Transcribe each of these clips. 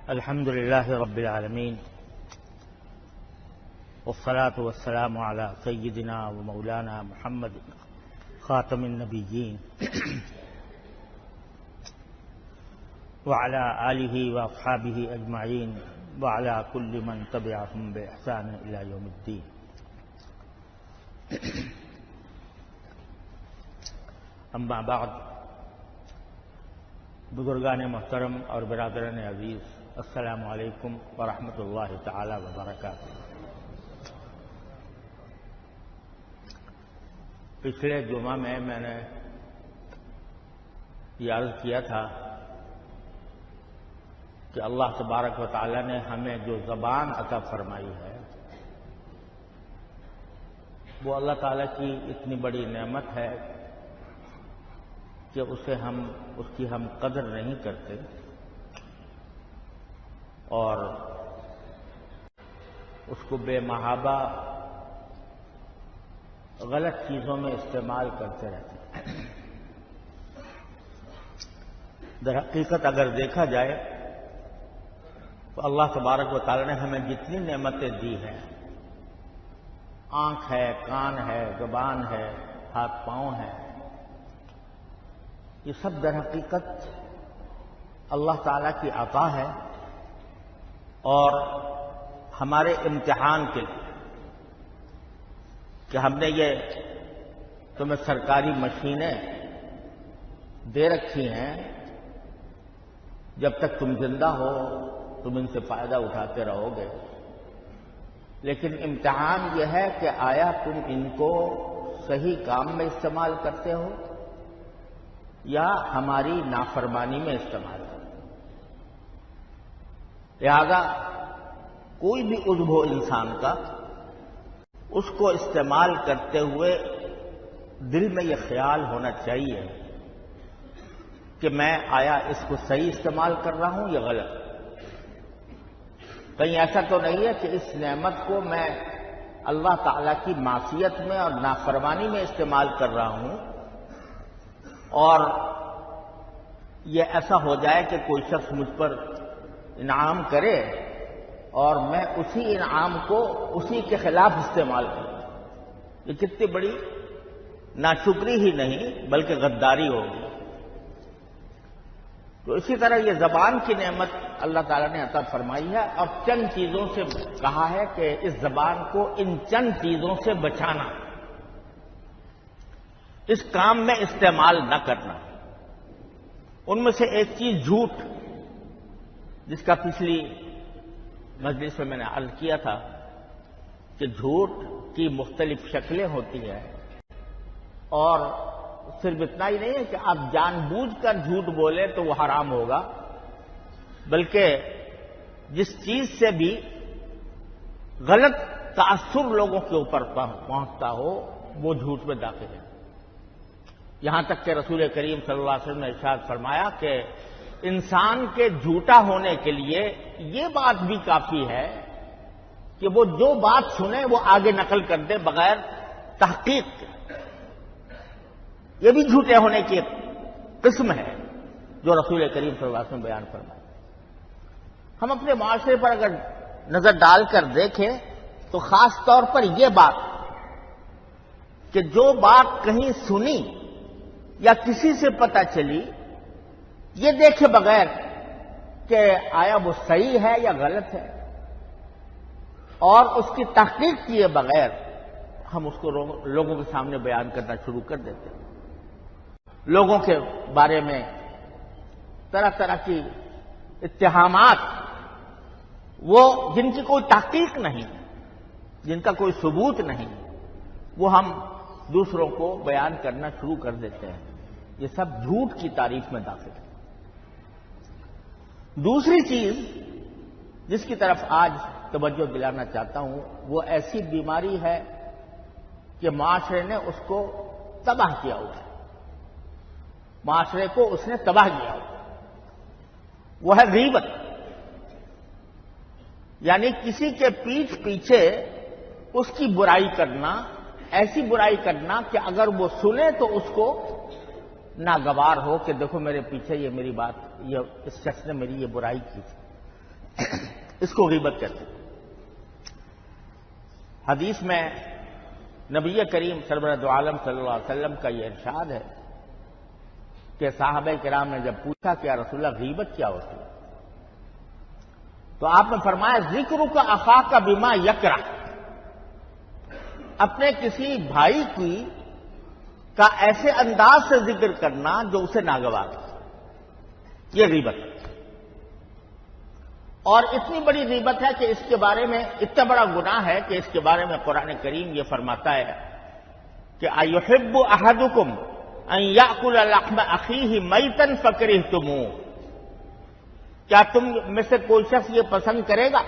الحمد لله رب العالمين والصلاة والسلام على سيدنا ومولانا محمد خاتم النبيين وعلى آله وأصحابه أجمعين وعلى كل من تبعهم بإحسان إلى يوم الدين. اما بعد، بزرگان محترم اور برادران عزیز، السلام علیکم ورحمۃ اللہ تعالی وبرکاتہ۔ پچھلے جمعہ میں نے یہ عرض کیا تھا کہ اللہ تبارک و تعالی نے ہمیں جو زبان عطا فرمائی ہے وہ اللہ تعالی کی اتنی بڑی نعمت ہے کہ اس کی ہم قدر نہیں کرتے اور اس کو بے محابہ غلط چیزوں میں استعمال کرتے رہتے ہیں۔ در حقیقت اگر دیکھا جائے تو اللہ تبارک و تعالی نے ہمیں جتنی نعمتیں دی ہیں، آنکھ ہے، کان ہے، زبان ہے، ہاتھ پاؤں ہے، یہ سب در حقیقت اللہ تعالی کی عطا ہے اور ہمارے امتحان کے لیے کہ ہم نے یہ تمہیں سرکاری مشینیں دے رکھی ہیں، جب تک تم زندہ ہو تم ان سے فائدہ اٹھاتے رہو گے، لیکن امتحان یہ ہے کہ آیا تم ان کو صحیح کام میں استعمال کرتے ہو یا ہماری نافرمانی میں استعمال کرتے ہو۔ لہذا کوئی بھی عضو ہو انسان کا، اس کو استعمال کرتے ہوئے دل میں یہ خیال ہونا چاہیے کہ میں آیا اس کو صحیح استعمال کر رہا ہوں یا غلط۔ کہیں ایسا تو نہیں ہے کہ اس نعمت کو میں اللہ تعالی کی معصیت میں اور نافرمانی میں استعمال کر رہا ہوں اور یہ ایسا ہو جائے کہ کوئی شخص مجھ پر انعام کرے اور میں اسی انعام کو اسی کے خلاف استعمال کروں۔ یہ کتنی بڑی ناشکری ہی نہیں بلکہ غداری ہوگی۔ تو اسی طرح یہ زبان کی نعمت اللہ تعالیٰ نے عطا فرمائی ہے اور چند چیزوں سے کہا ہے کہ اس زبان کو ان چند چیزوں سے بچانا، اس کام میں استعمال نہ کرنا۔ ان میں سے ایک چیز جھوٹ، جس کا پچھلی مجلس میں نے عرض کیا تھا کہ جھوٹ کی مختلف شکلیں ہوتی ہیں اور صرف اتنا ہی نہیں ہے کہ آپ جان بوجھ کر جھوٹ بولیں تو وہ حرام ہوگا، بلکہ جس چیز سے بھی غلط تاثر لوگوں کے اوپر پہنچتا ہو وہ جھوٹ میں داخل ہے۔ یہاں تک کہ رسول کریم صلی اللہ علیہ وسلم نے ارشاد فرمایا کہ انسان کے جھوٹا ہونے کے لیے یہ بات بھی کافی ہے کہ وہ جو بات سنے وہ آگے نقل کر دے بغیر تحقیق کے۔ یہ بھی جھوٹے ہونے کی ایک قسم ہے جو رسول کریم صلی اللہ علیہ وسلم بیان فرمایا۔ ہم اپنے معاشرے پر اگر نظر ڈال کر دیکھیں تو خاص طور پر یہ بات کہ جو بات کہیں سنی یا کسی سے پتہ چلی، یہ دیکھے بغیر کہ آیا وہ صحیح ہے یا غلط ہے اور اس کی تحقیق کیے بغیر ہم اس کو لوگوں کے سامنے بیان کرنا شروع کر دیتے ہیں۔ لوگوں کے بارے میں طرح طرح کی اتہامات، وہ جن کی کوئی تحقیق نہیں، جن کا کوئی ثبوت نہیں، وہ ہم دوسروں کو بیان کرنا شروع کر دیتے ہیں۔ یہ سب جھوٹ کی تعریف میں داخل ہے۔ دوسری چیز جس کی طرف آج توجہ دلانا چاہتا ہوں وہ ایسی بیماری ہے کہ معاشرے نے اس کو تباہ کیا ہوا ہے، معاشرے کو اس نے تباہ کیا ہوا، وہ ہے غیبت، یعنی کسی کے پیٹھ پیچھے اس کی برائی کرنا، ایسی برائی کرنا کہ اگر وہ سنے تو اس کو ناگوار ہو کہ دیکھو میرے پیچھے یہ میری بات، یہ اس شخص نے میری یہ برائی کی تھی۔ اس کو غیبت کہتے ہیں۔ حدیث میں نبی کریم سرورہ دو عالم صلی اللہ علیہ وسلم کا یہ ارشاد ہے کہ صحابہ کرام نے جب پوچھا کہ یا رسول اللہ غیبت کیا ہوتی ہے، تو آپ نے فرمایا ذکر کا اخاک بما یکرہ، اپنے کسی بھائی کی کا ایسے انداز سے ذکر کرنا جو اسے ناگوار ہو، یہ غیبت ہے۔ اور اتنی بڑی غیبت ہے کہ اس کے بارے میں اتنا بڑا گناہ ہے کہ اس کے بارے میں قرآن کریم یہ فرماتا ہے کہ ایحب احدکم ان یاکل لحم اخیہ میتا فکرہتموہ، کیا تم میں سے کوئی شخص یہ پسند کرے گا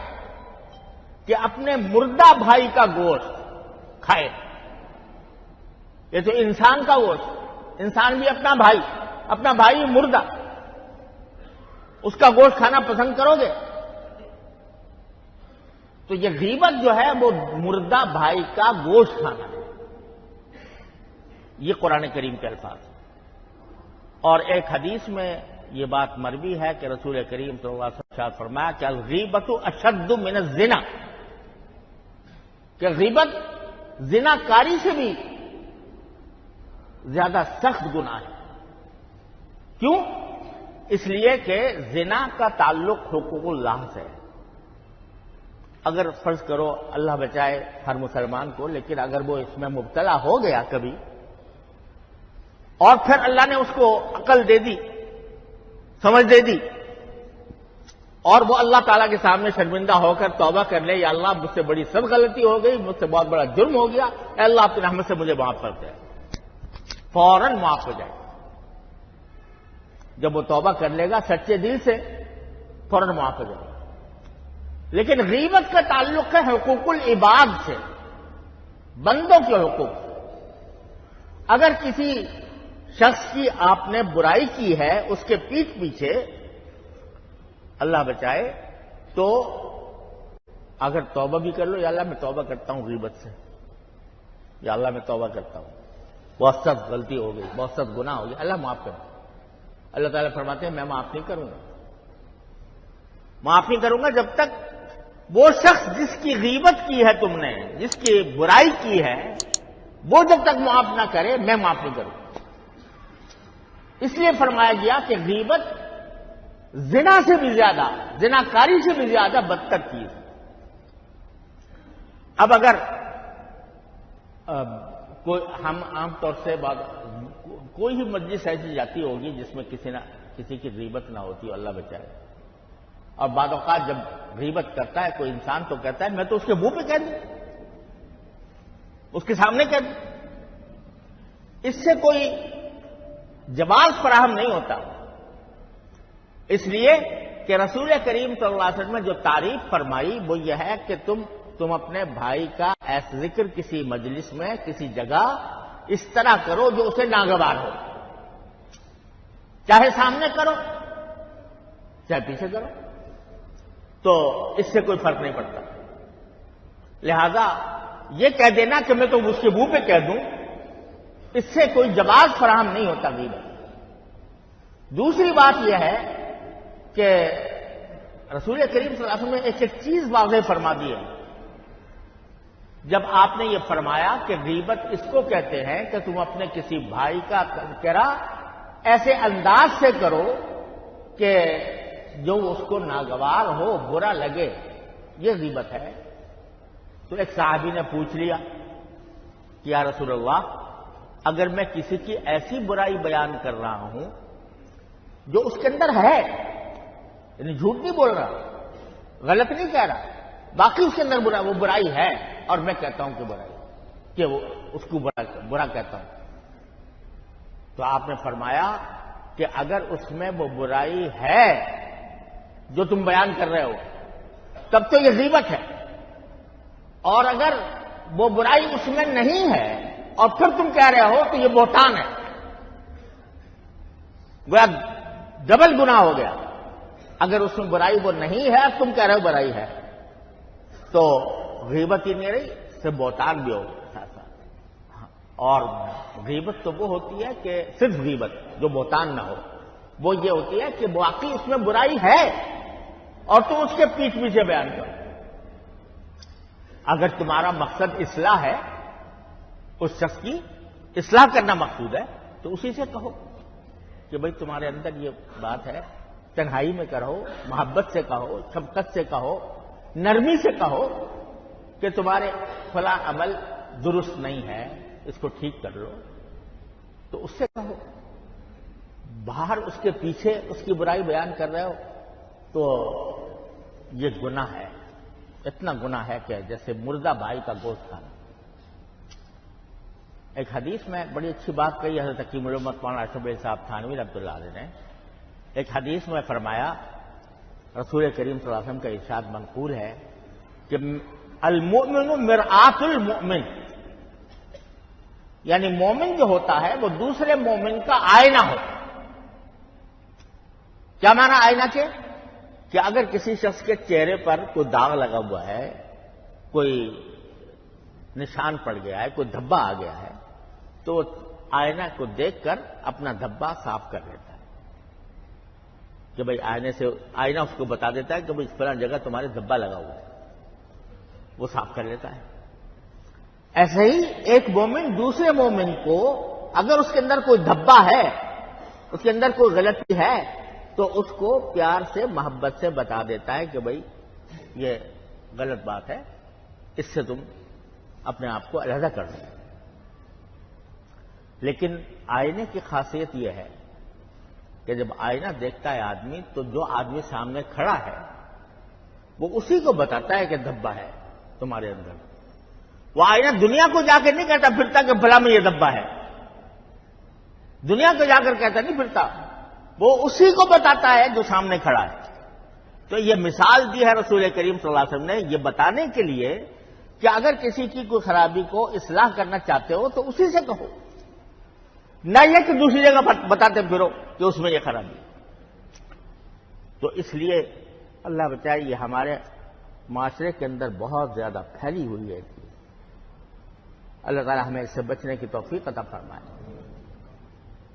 کہ اپنے مردہ بھائی کا گوشت کھائے؟ یہ تو انسان کا گوشت، انسان بھی اپنا بھائی مردہ، اس کا گوشت کھانا پسند کرو گے؟ تو یہ غیبت جو ہے وہ مردہ بھائی کا گوشت کھانا ہے، یہ قرآن کریم کے الفاظ ہیں۔ اور ایک حدیث میں یہ بات مروی ہے کہ رسول کریم صلی اللہ علیہ وسلم نے فرمایا کہ الغیبت اشد من الزنا، کہ غیبت زنا کاری سے بھی زیادہ سخت گناہ ہے۔ کیوں؟ اس لیے کہ زنا کا تعلق حقوق اللہ سے ہے۔ اگر فرض کرو اللہ بچائے ہر مسلمان کو، لیکن اگر وہ اس میں مبتلا ہو گیا کبھی اور پھر اللہ نے اس کو عقل دے دی، سمجھ دے دی، اور وہ اللہ تعالیٰ کے سامنے شرمندہ ہو کر توبہ کر لے، یا اللہ مجھ سے بڑی سخت غلطی ہو گئی، مجھ سے بہت بڑا جرم ہو گیا، اے اللہ اپنی رحمت سے مجھے معاف کر دے، فوراً معاف ہو جائے۔ جب وہ توبہ کر لے گا سچے دل سے، فوراً معاف ہو جائے گا۔ لیکن غیبت کا تعلق ہے حقوق العباد سے، بندوں کے حقوق۔ اگر کسی شخص کی آپ نے برائی کی ہے اس کے پیٹھ پیچھے، اللہ بچائے، تو اگر توبہ بھی کر لو، یا اللہ میں توبہ کرتا ہوں غیبت سے، یا اللہ میں توبہ کرتا ہوں، بہت سخت غلطی ہو گئی، بہت سخت گناہ ہو گیا، اللہ معاف کرو۔ اللہ تعالیٰ فرماتے ہیں میں معاف نہیں کروں گا، معاف نہیں کروں گا جب تک وہ شخص جس کی غیبت کی ہے تم نے، جس کی برائی کی ہے، وہ جب تک معاف نہ کرے میں معاف نہیں کروں۔ اس لیے فرمایا گیا کہ غیبت زنا سے بھی زیادہ، زنا کاری سے بھی زیادہ بدتر چیز ہے۔ اب اگر ہم عام طور سے کوئی ہی مجلس ایسی جاتی ہوگی جس میں کسی کی غیبت نہ ہوتی ہو، اللہ بچائے، اور بعض اوقات جب غیبت کرتا ہے کوئی انسان تو کہتا ہے میں تو اس کے منہ پہ کہہ دوں، اس کے سامنے کہہ دوں، اس سے کوئی جواز فراہم نہیں ہوتا۔ اس لیے کہ رسول کریم صلی اللہ علیہ وسلم نے جو تعریف فرمائی وہ یہ ہے کہ تم اپنے بھائی کا ایسا ذکر کسی مجلس میں، کسی جگہ اس طرح کرو جو اسے ناگوار ہو، چاہے سامنے کرو چاہے پیچھے کرو، تو اس سے کوئی فرق نہیں پڑتا۔ لہذا یہ کہہ دینا کہ میں تو اس کے منہ پہ کہہ دوں، اس سے کوئی جواز فراہم نہیں ہوتا غیبت۔ دوسری بات یہ ہے کہ رسول کریم صلی اللہ علیہ وسلم نے ایک چیز واضح فرما دی ہے۔ جب آپ نے یہ فرمایا کہ غیبت اس کو کہتے ہیں کہ تم اپنے کسی بھائی کا تذکرہ ایسے انداز سے کرو کہ جو اس کو ناگوار ہو، برا لگے، یہ غیبت ہے۔ تو ایک صحابی نے پوچھ لیا کہ یا رسول اللہ، اگر میں کسی کی ایسی برائی بیان کر رہا ہوں جو اس کے اندر ہے، یعنی جھوٹ نہیں بول رہا، غلط نہیں کہہ رہا، باقی اس کے اندر وہ برائی ہے، اور میں کہتا ہوں کہ برائی، کہ وہ اس کو برا کہتا ہوں، تو آپ نے فرمایا کہ اگر اس میں وہ برائی ہے جو تم بیان کر رہے ہو تب تو یہ غیبت ہے، اور اگر وہ برائی اس میں نہیں ہے اور پھر تم کہہ رہے ہو تو یہ بہتان ہے، گویا ڈبل گناہ ہو گیا۔ اگر اس میں برائی وہ نہیں ہے اور تم کہہ رہے ہو برائی ہے تو غیبت ہی نہیں رہی، سے بہتان بھی ہوگا ساتھ ساتھ۔ اور غیبت تو وہ ہوتی ہے کہ صرف غیبت جو بہتان نہ ہو، وہ یہ ہوتی ہے کہ واقعی اس میں برائی ہے اور تم اس کے پیٹھ پیچھے بیان کرو. اگر تمہارا مقصد اصلاح ہے، اس شخص کی اصلاح کرنا مقصود ہے، تو اسی سے کہو کہ بھئی تمہارے اندر یہ بات ہے، تنہائی میں کرو، محبت سے کہو، شفقت سے کہو، نرمی سے کہو کہ تمہارے فلاں عمل درست نہیں ہے، اس کو ٹھیک کر لو. تو اس سے کہو. باہر اس کے پیچھے اس کی برائی بیان کر رہے ہو تو یہ گناہ ہے. اتنا گناہ ہے کہ جیسے مردہ بھائی کا گوشت کھانا. ایک حدیث میں بڑی اچھی بات کہی حضرت حکیم الامت مولانا اشرف علی صاحب تھانوی رحمۃ اللہ علیہ نے. ایک حدیث میں فرمایا، رسول کریم صلی اللہ علیہ وسلم کا ارشاد منقول ہے کہ المؤمن مرآت المؤمن، یعنی مومن جو ہوتا ہے وہ دوسرے مومن کا آئینہ ہوتا ہے. کیا معنی آئینہ کے؟ کہ اگر کسی شخص کے چہرے پر کوئی داغ لگا ہوا ہے، کوئی نشان پڑ گیا ہے، کوئی دھبا آ گیا ہے، تو آئینہ کو دیکھ کر اپنا دھبا صاف کر لیتا ہے. کہ بھئی آئینہ اس کو بتا دیتا ہے کہ بھئی اس فلاں جگہ تمہارے دھبا لگا ہوا ہے، وہ صاف کر لیتا ہے. ایسے ہی ایک مومن دوسرے مومن کو اگر اس کے اندر کوئی دھبا ہے، اس کے اندر کوئی غلطی ہے، تو اس کو پیار سے محبت سے بتا دیتا ہے کہ بھئی یہ غلط بات ہے، اس سے تم اپنے آپ کو علیحدہ کر دو. لیکن آئینے کی خاصیت یہ ہے کہ جب آئینہ دیکھتا ہے آدمی تو جو آدمی سامنے کھڑا ہے وہ اسی کو بتاتا ہے کہ دھبا ہے تمہارے اندر. وہ آئینہ دنیا کو جا کے نہیں کہتا پھرتا کہ بھلا میں یہ دھبا ہے، دنیا کو جا کر کہتا نہیں پھرتا، وہ اسی کو بتاتا ہے جو سامنے کھڑا ہے. تو یہ مثال دی ہے رسول کریم صلی اللہ علیہ وسلم نے یہ بتانے کے لیے کہ اگر کسی کی کوئی خرابی کو اصلاح کرنا چاہتے ہو تو اسی سے کہو، نہ یہ کہ دوسری جگہ بتاتے پھرو کہ اس میں یہ خرابی. تو اس لیے اللہ بچائے یہ ہمارے معاشرے کے اندر بہت زیادہ پھیلی ہوئی ہے. اللہ تعالیٰ ہمیں اس سے بچنے کی توفیق عطا فرمائے.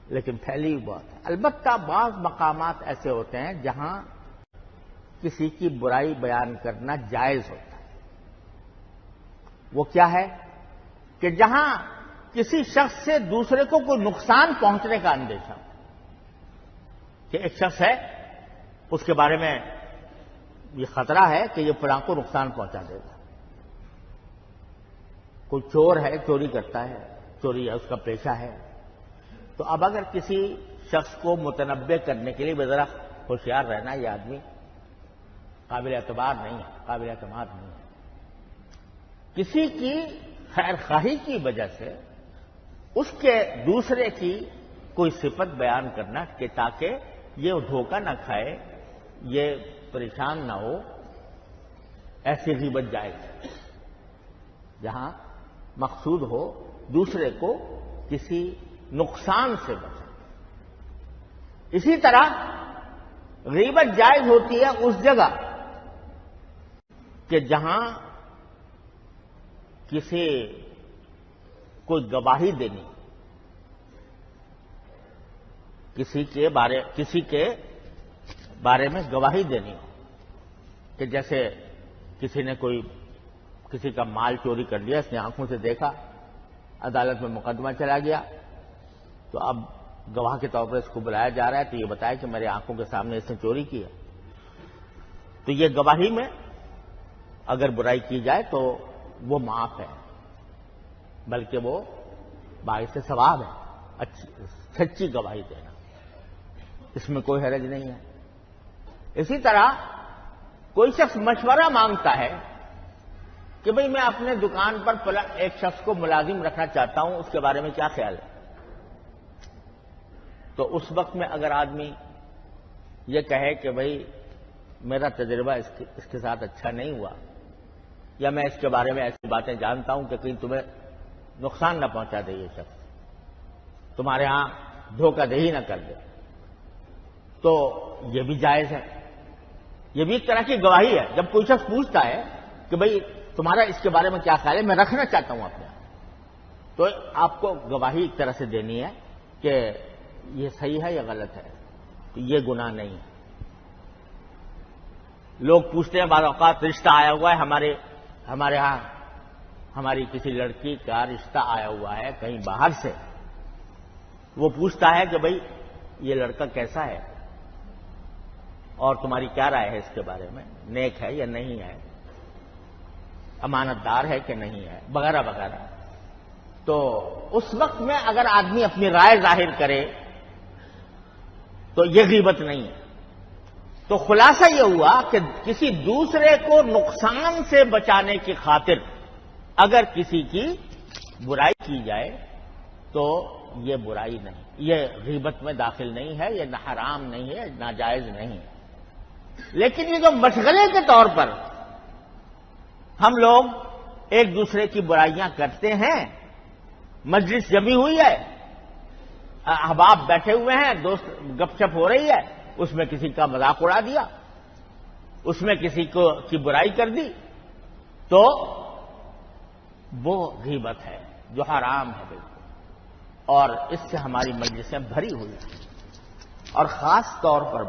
لیکن پھیلی ہوئی بات ہے. البتہ بعض مقامات ایسے ہوتے ہیں جہاں کسی کی برائی بیان کرنا جائز ہوتا ہے. وہ کیا ہے کہ جہاں کسی شخص سے دوسرے کو کوئی نقصان پہنچنے کا اندیشہ ہو، کہ ایک شخص ہے اس کے بارے میں یہ خطرہ ہے کہ یہ فلاں کو نقصان پہنچا دے گا. کوئی چور ہے، چوری کرتا ہے، چوری ہے اس کا پیشہ ہے. تو اب اگر کسی شخص کو متنبع کرنے کے لیے ذرا ہوشیار رہنا، یہ آدمی قابل اعتبار نہیں ہے، قابل اعتماد نہیں ہے. کسی کی خیر خواہی کی وجہ سے اس کے دوسرے کی کوئی صفت بیان کرنا کہ تاکہ یہ دھوکہ نہ کھائے، یہ پریشان نہ ہو، ایسی غیبت جائز ہے جہاں مقصود ہو دوسرے کو کسی نقصان سے بچا. اسی طرح غیبت جائز ہوتی ہے اس جگہ کہ جہاں کسی کوئی گواہی دینی، کسی کے بارے میں گواہی دینی ہو. کہ جیسے کسی نے کسی کا مال چوری کر لیا، اس نے آنکھوں سے دیکھا، عدالت میں مقدمہ چلا گیا، تو اب گواہ کے طور پر اس کو بلایا جا رہا ہے تو یہ بتایا کہ میرے آنکھوں کے سامنے اس نے چوری کی ہے. تو یہ گواہی میں اگر برائی کی جائے تو وہ معاف ہے، بلکہ وہ باعث ثواب ہے. اچھی سچی گواہی دینا، اس میں کوئی حرج نہیں ہے. اسی طرح کوئی شخص مشورہ مانگتا ہے کہ بھئی میں اپنے دکان پر ایک شخص کو ملازم رکھنا چاہتا ہوں، اس کے بارے میں کیا خیال ہے؟ تو اس وقت میں اگر آدمی یہ کہے کہ بھئی میرا تجربہ اس کے ساتھ اچھا نہیں ہوا، یا میں اس کے بارے میں ایسی باتیں جانتا ہوں کہ کہیں تمہیں نقصان نہ پہنچا دے، یہ شخص تمہارے ہاں دھوکہ دہی نہ کر دے، تو یہ بھی جائز ہے. یہ بھی ایک طرح کی گواہی ہے. جب کوئی شخص پوچھتا ہے کہ بھئی تمہارا اس کے بارے میں کیا خیال ہے، میں رکھنا چاہتا ہوں اپنے، تو آپ کو گواہی ایک طرح سے دینی ہے کہ یہ صحیح ہے یا غلط ہے. تو یہ گناہ نہیں ہے. لوگ پوچھتے ہیں بعض اوقات رشتہ آیا ہوا ہے ہمارے ہاں ہماری کسی لڑکی کا رشتہ آیا ہوا ہے کہیں باہر سے، وہ پوچھتا ہے کہ بھئی یہ لڑکا کیسا ہے اور تمہاری کیا رائے ہے اس کے بارے میں، نیک ہے یا نہیں ہے، امانت دار ہے کہ نہیں ہے، وغیرہ وغیرہ۔ تو اس وقت میں اگر آدمی اپنی رائے ظاہر کرے تو یہ غیبت نہیں ہے۔ تو خلاصہ یہ ہوا کہ کسی دوسرے کو نقصان سے بچانے کی خاطر اگر کسی کی برائی کی جائے تو یہ برائی نہیں، یہ غیبت میں داخل نہیں ہے، یہ حرام نہیں ہے، ناجائز نہیں ہے۔ لیکن یہ جو مشغلے کے طور پر ہم لوگ ایک دوسرے کی برائیاں کرتے ہیں، مجلس جمی ہوئی ہے، احباب بیٹھے ہوئے ہیں، دوست گپ شپ ہو رہی ہے، اس میں کسی کا مذاق اڑا دیا، اس میں کسی کی برائی کر دی، تو وہ غیبت ہے جو حرام ہے بالکل، اور اس سے ہماری مجلسیں بھری ہوئی ہیں۔ اور خاص طور پر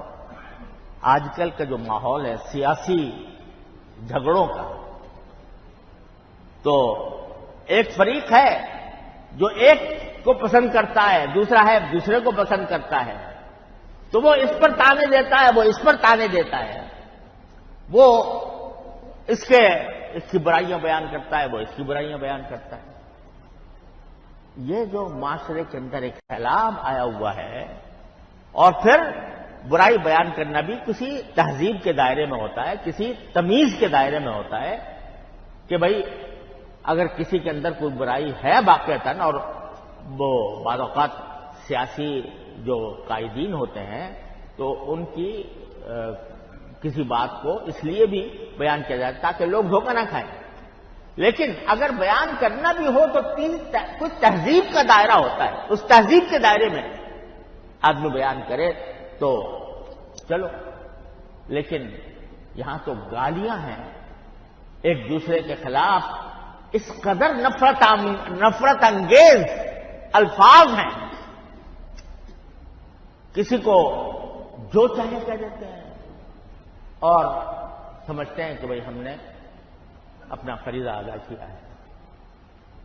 آج کل کا جو ماحول ہے سیاسی جھگڑوں کا، تو ایک فریق ہے جو ایک کو پسند کرتا ہے، دوسرا ہے دوسرے کو پسند کرتا ہے، تو وہ اس پر تانے دیتا ہے، وہ اس پر تانے دیتا ہے، وہ اس کی برائیاں بیان کرتا ہے، وہ اس کی برائیاں بیان کرتا ہے۔ یہ جو معاشرے کے اندر ایک پھیلاؤ آیا ہوا ہے، اور پھر برائی بیان کرنا بھی کسی تہذیب کے دائرے میں ہوتا ہے، کسی تمیز کے دائرے میں ہوتا ہے کہ بھئی اگر کسی کے اندر کوئی برائی ہے واقعتاً، اور وہ بعض اوقات سیاسی جو قائدین ہوتے ہیں تو ان کی کسی بات کو اس لیے بھی بیان کیا جاتا ہے تاکہ لوگ دھوکہ نہ کھائیں، لیکن اگر بیان کرنا بھی ہو تو کچھ تہذیب کا دائرہ ہوتا ہے، اس تہذیب کے دائرے میں آدمی بیان کرے تو چلو، لیکن یہاں تو گالیاں ہیں ایک دوسرے کے خلاف، اس قدر نفرت انگیز الفاظ ہیں، کسی کو جو چاہے کہہ دیتے ہیں اور سمجھتے ہیں کہ بھئی ہم نے اپنا فریضہ ادا کیا ہے۔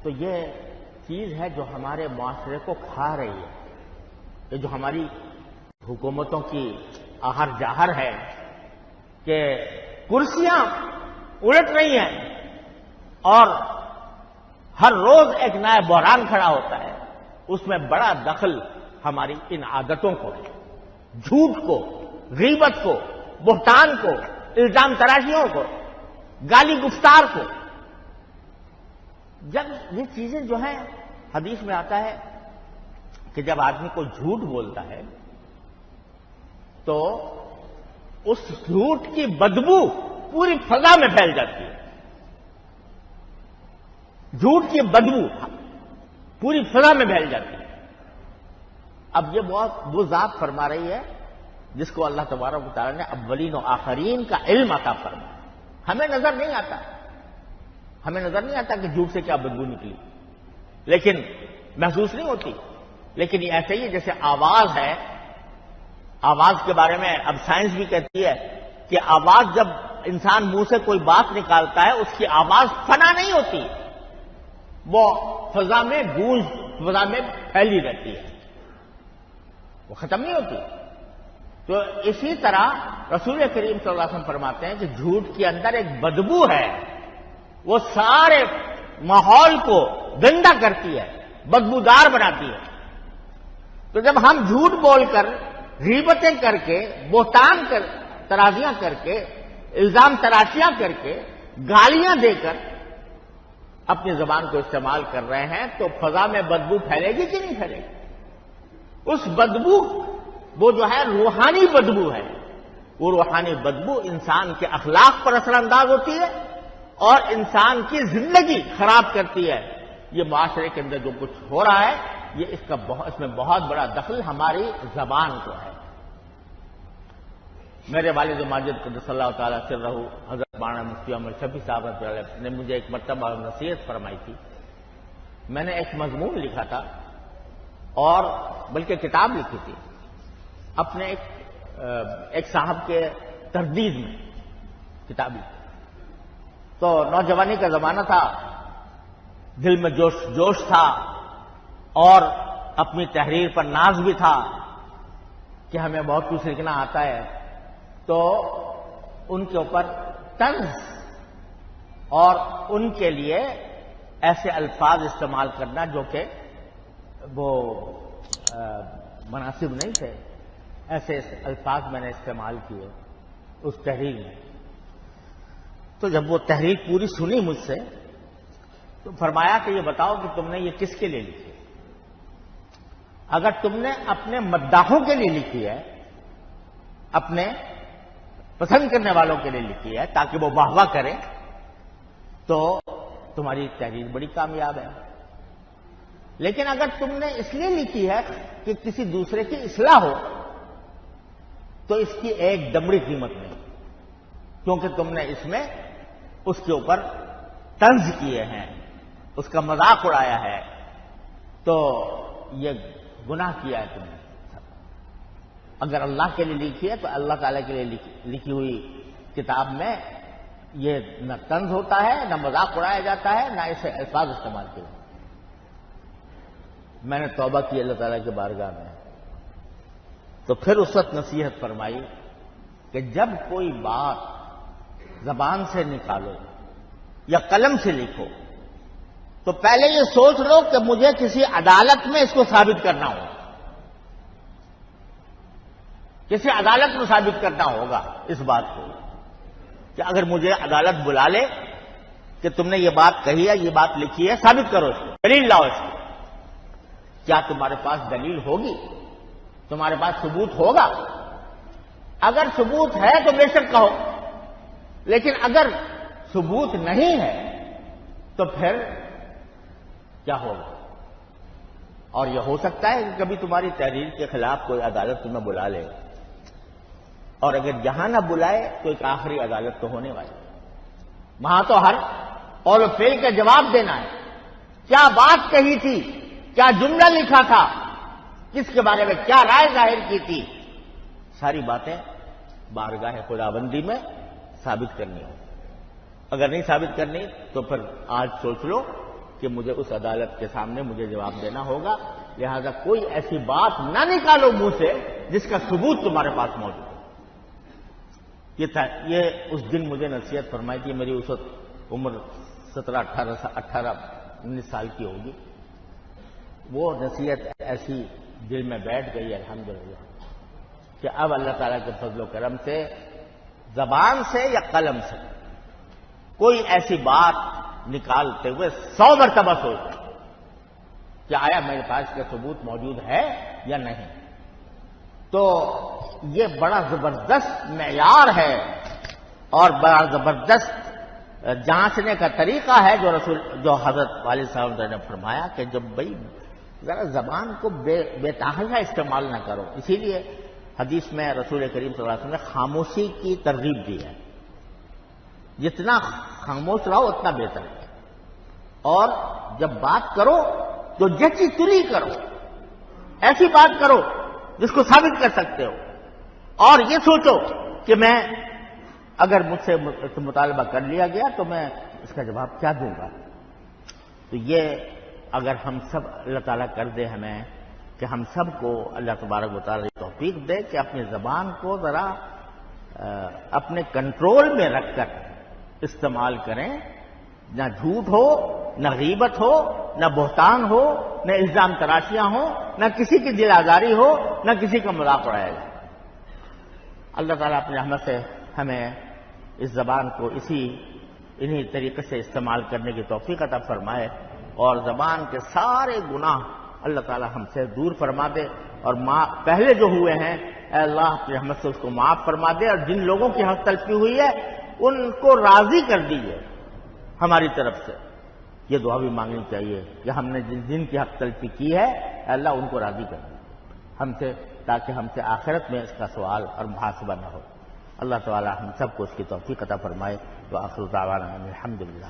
تو یہ چیز ہے جو ہمارے معاشرے کو کھا رہی ہے، یہ جو ہماری حکومتوں کی آہر جاہر ہے کہ کرسیاں الٹ رہی ہیں اور ہر روز ایک نیا بحران کھڑا ہوتا ہے، اس میں بڑا دخل ہماری ان عادتوں کو ہے، جھوٹ کو، غیبت کو، بہتان کو، الزام تراشیوں کو، گالی گفتار کو۔ جب یہ چیزیں جو ہیں، حدیث میں آتا ہے کہ جب آدمی کو جھوٹ بولتا ہے تو اس جھوٹ کی بدبو پوری فضا میں پھیل جاتی ہے، جھوٹ کی بدبو پوری فضا میں پھیل جاتی ہے۔ اب یہ بہت وہ ذات فرما رہی ہے جس کو اللہ تبارک و تعالیٰ نے اولین و آخرین کا علم عطا فرمایا۔ ہمیں نظر نہیں آتا کہ جھوٹ سے کیا بدبو نکلی، لیکن محسوس نہیں ہوتی، لیکن یہ ایسے ہی جیسے آواز ہے، آواز کے بارے میں اب سائنس بھی کہتی ہے کہ آواز جب انسان منہ سے کوئی بات نکالتا ہے اس کی آواز فنا نہیں ہوتی، وہ فضا میں گونج، فضا میں پھیلی رہتی ہے، وہ ختم نہیں ہوتی۔ تو اسی طرح رسول کریم صلی اللہ علیہ وسلم فرماتے ہیں کہ جھوٹ کے اندر ایک بدبو ہے، وہ سارے ماحول کو گندا کرتی ہے، بدبودار بناتی ہے۔ تو جب ہم جھوٹ بول کر، غیبتیں کر کے، بہتان کر، ترازیاں کر کے، الزام تراشیاں کر کے، گالیاں دے کر اپنی زبان کو استعمال کر رہے ہیں تو فضا میں بدبو پھیلے گی کہ نہیں پھیلے گی؟ اس بدبو، وہ جو ہے روحانی بدبو ہے، وہ روحانی بدبو انسان کے اخلاق پر اثر انداز ہوتی ہے اور انسان کی زندگی خراب کرتی ہے۔ یہ معاشرے کے اندر جو کچھ ہو رہا ہے، یہ اس میں بہت بڑا دخل ہماری زبان کو ہے۔ میرے والد ماجد قدس اللہ تعالیٰ سرہ حضرت مولانا مفتی عمر شفیع صاحب نے مجھے ایک مرتبہ نصیحت فرمائی تھی۔ میں نے ایک مضمون لکھا تھا اور بلکہ کتاب لکھی تھی اپنے ایک صاحب کے تردید میں، کتابی. تو نوجوانی کا زمانہ تھا، دل میں جوش تھا، اور اپنی تحریر پر ناز بھی تھا کہ ہمیں بہت کچھ لکھنا آتا ہے. تو ان کے اوپر طنز اور ان کے لیے ایسے الفاظ استعمال کرنا جو کہ وہ مناسب نہیں تھے، ایسے الفاظ میں نے استعمال کیے اس تحریر میں. تو جب وہ تحریر پوری سنی مجھ سے تو فرمایا کہ یہ بتاؤ کہ تم نے یہ کس کے لیے لکھی؟ اگر تم نے اپنے مداحوں کے لیے لکھی ہے، اپنے پسند کرنے والوں کے لیے لکھی ہے تاکہ وہ واہ واہ کریں، تو تمہاری تحریر بڑی کامیاب ہے. لیکن اگر تم نے اس لیے لکھی ہے کہ کسی دوسرے کی اصلاح ہو تو اس کی ایک دمڑی قیمت نہیں، کیونکہ تم نے اس میں اس کے اوپر طنز کیے ہیں، اس کا مذاق اڑایا ہے، تو یہ گناہ کیا ہے تم نے. اگر اللہ کے لیے لکھی ہے تو اللہ تعالی کے لیے لکھی ہوئی کتاب میں یہ نہ طنز ہوتا ہے، نہ مذاق اڑایا جاتا ہے، نہ اسے الفاظ استعمال کیے. میں نے توبہ کی اللہ تعالیٰ کے بارگاہ میں. تو پھر اس وقت نصیحت فرمائی کہ جب کوئی بات زبان سے نکالو یا قلم سے لکھو تو پہلے یہ سوچ لو کہ مجھے کسی عدالت میں اس کو ثابت کرنا ہوگا، کسی عدالت میں ثابت کرنا ہوگا اس بات کو، کہ اگر مجھے عدالت بلا لے کہ تم نے یہ بات کہی ہے، یہ بات لکھی ہے، ثابت کرو اس کو، دلیل لاؤ اس کو. کیا تمہارے پاس دلیل ہوگی؟ تمہارے پاس ثبوت ہوگا؟ اگر ثبوت ہے تو بے شک کہو، لیکن اگر ثبوت نہیں ہے تو پھر کیا ہوگا؟ اور یہ ہو سکتا ہے کہ کبھی تمہاری تحریر کے خلاف کوئی عدالت تمہیں بلا لے، اور اگر جہاں نہ بلائے تو ایک آخری عدالت تو ہونے والی، وہاں تو ہر قول و فعل کا جواب دینا ہے. کیا بات کہی تھی، کیا جملہ لکھا تھا، کس کے بارے میں کیا رائے ظاہر کی تھی، ساری باتیں بارگاہ خداوندی میں ثابت کرنی ہو. اگر نہیں ثابت کرنی تو پھر آج سوچ لو کہ مجھے اس عدالت کے سامنے مجھے جواب دینا ہوگا، لہذا کوئی ایسی بات نہ نکالو منہ سے جس کا ثبوت تمہارے پاس موجود ہے. یہ اس دن مجھے نصیحت فرمائی تھی. میری اس وقت عمر 17-18-19 سال کی ہوگی. وہ نصیحت ایسی دل میں بیٹھ گئی الحمدللہ کہ اب اللہ تعالیٰ کے فضل و کرم سے زبان سے یا قلم سے کوئی ایسی بات نکالتے ہوئے 100 مرتبہ سوچ کہ آیا میرے پاس کا ثبوت موجود ہے یا نہیں. تو یہ بڑا زبردست معیار ہے اور بڑا زبردست جانچنے کا طریقہ ہے جو حضرت والد صاحب نے فرمایا کہ جب بھائی ذرا زبان کو بے تحاشا استعمال نہ کرو. اسی لیے حدیث میں رسول کریم صلی اللہ علیہ وسلم نے خاموشی کی ترغیب دی ہے. جتنا خاموش رہو اتنا بہتر ہے. اور جب بات کرو تو جچی تلی کرو، ایسی بات کرو جس کو ثابت کر سکتے ہو، اور یہ سوچو کہ میں اگر مجھ سے مطالبہ کر لیا گیا تو میں اس کا جواب کیا دوں گا. تو یہ اگر ہم سب اللہ تعالیٰ کر دے ہمیں کہ ہم سب کو اللہ تبارک و تعالیٰ توفیق دے کہ اپنی زبان کو ذرا اپنے کنٹرول میں رکھ کر استعمال کریں. نہ جھوٹ ہو، نہ غیبت ہو، نہ بہتان ہو، نہ الزام تراشیاں ہوں، نہ کسی کی دل آزاری ہو، نہ کسی کا مذاق اڑایا جائے. اللہ تعالیٰ اپنی رحمت سے ہمیں اس زبان کو انہی طریقے سے استعمال کرنے کی توفیق عطا فرمائے، اور زبان کے سارے گناہ اللہ تعالیٰ ہم سے دور فرما دے، اور پہلے جو ہوئے ہیں اے اللہ اپنی رحمت سے اس کو معاف فرما دے، اور جن لوگوں کی حق تلفی ہوئی ہے ان کو راضی کر دیجیے ہماری طرف سے. یہ دعا بھی مانگنی چاہیے کہ ہم نے جن کی حق تلفی کی ہے اے اللہ ان کو راضی کر دے ہم سے، تاکہ ہم سے آخرت میں اس کا سوال اور محاسبہ نہ ہو. اللہ تعالی ہم سب کو اس کی توفیق عطا فرمائے. وآخر دعوانا الحمدللہ.